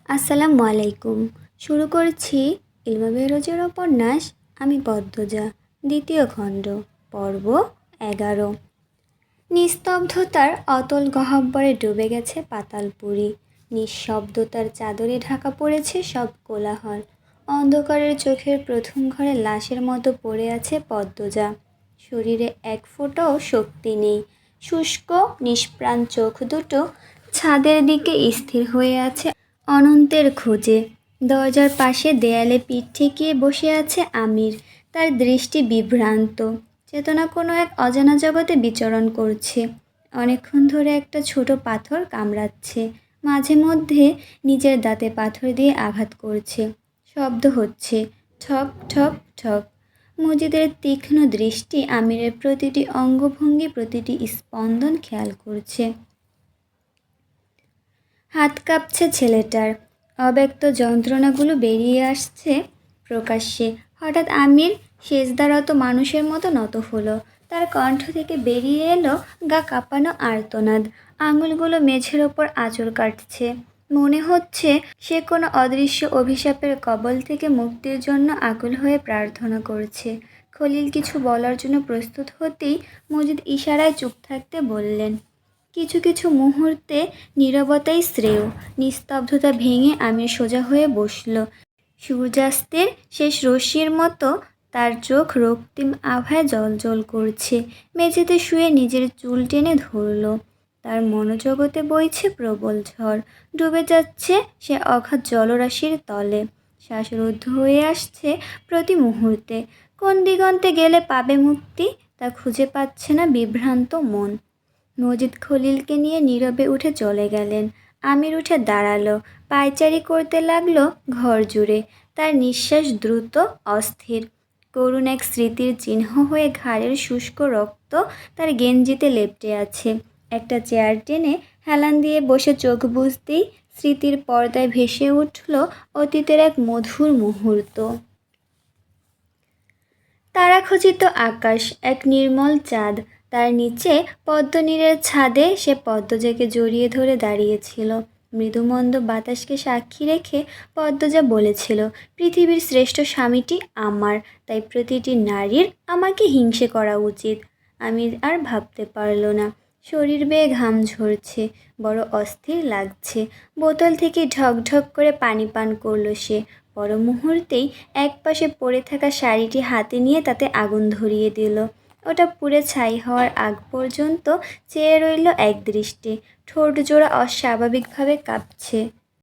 আসসালামু আলাইকুম। শুরু করছি ইলমা বেহরোজের উপন্যাস আমি পদ্মজা, দ্বিতীয় খণ্ড, পর্ব 11। নিস্তব্ধতার অতল গহ্বরে ডুবে গেছে পাতালপুরী। নিঃশব্দতার চাদরে ঢাকা পড়েছে সব কোলাহল। অন্ধকারের চোখের প্রথম ঘরে লাশের মতো পড়ে আছে পদ্মজা। শরীরে এক ফোঁটাও শক্তি নেই। শুষ্ক নিষ্প্রাণ চোখ দুটো ছাদের দিকে স্থির হয়ে আছে অনন্তের খোঁজে। দরজার পাশে দেয়ালে পিঠ ঠেকিয়ে বসে আছে আমির। তার দৃষ্টি বিভ্রান্ত, চেতনা কোনো এক অজানা জগতে বিচরণ করছে। অনেকক্ষণ ধরে একটা ছোট পাথর কামড়াচ্ছে, মাঝে মধ্যে নিজের দাঁতে পাথর দিয়ে আঘাত করছে। শব্দ হচ্ছে ঠক ঠক ঠক। মজিদের তীক্ষ্ণ দৃষ্টি আমিরের প্রতিটি অঙ্গভঙ্গি, প্রতিটি স্পন্দন খেয়াল করছে। হাত কাঁপছে ছেলেটার, অব্যক্ত যন্ত্রণাগুলো বেরিয়ে আসছে প্রকাশ্যে। হঠাৎ আমির সেজদারত মানুষের মতো নত হলো। তার কণ্ঠ থেকে বেরিয়ে এলো গা কাঁপানো আর্তনাদ। আঙুলগুলো মেঝের ওপর আঁচড় কাটছে। মনে হচ্ছে সে কোনো অদৃশ্য অভিশাপের কবল থেকে মুক্তির জন্য আকুল হয়ে প্রার্থনা করছে। খলিল কিছু বলার জন্য প্রস্তুত হতেই মজিদ ইশারায় চুপ থাকতে বললেন। কিছু কিছু মুহূর্তে নীরবতাই শ্রেয়। নিস্তব্ধতা ভেঙে আমির সোজা হয়ে বসল। সূর্যাস্তের শেষ রশ্মির মতো তার চোখ রক্তিম আভায় জ্বলজ্বল করছে। মেঝেতে শুয়ে নিজের চুল টেনে ধরল। তার মনোজগতে বইছে প্রবল ঝড়। ডুবে যাচ্ছে সে অগাধ জলরাশির তলে। শ্বাসরুদ্ধ হয়ে আসছে প্রতি মুহূর্তে। কোন দিগন্তে গেলে পাবে মুক্তি, তা খুঁজে পাচ্ছে না বিভ্রান্ত মন। মজিদ খলিলকে নিয়ে নীরবে উঠে চলে গেলেন। আমির উঠে দাঁড়ালো, পায়চারি করতে লাগলো ঘর জুড়ে। তার নিঃশ্বাস দ্রুত, অস্থির। করুণ এক স্মৃতির চিহ্ন হয়ে ঘাড়ের শুষ্ক রক্ত তার গেঞ্জিতে লেপ্টে আছে। একটা চেয়ার টেনে হেলান দিয়ে বসে চোখ বুজতেই স্মৃতির পর্দায় ভেসে উঠল অতীতের এক মধুর মুহূর্ত। তারাখচিত আকাশ, এক নির্মল চাঁদ, তার নিচে পদ্মনীরের ছাদে সে পদ্মজাকে জড়িয়ে ধরে দাঁড়িয়েছিল। মৃদুমন্দ বাতাসকে সাক্ষী রেখে পদ্মজা বলেছিল, পৃথিবীর শ্রেষ্ঠ স্বামীটি আমার, তাই প্রতিটি নারীর আমাকে হিংসে করা উচিত। আমি আর ভাবতে পারল না। শরীর বেয়ে ঘাম ঝরছে, বড় অস্থির লাগছে। বোতল থেকে ঢকঢক করে পানি পান করল সে। পর মুহূর্তেই একপাশে পড়ে থাকা শাড়িটি হাতে নিয়ে তাতে আগুন ধরিয়ে দিল। ওটা পুড়ে ছাই হওয়ার আগ পর্যন্ত চেয়ে রইল একদৃষ্টে। ঠোঁট জোড়া অস্বাভাবিকভাবে কাঁপছে।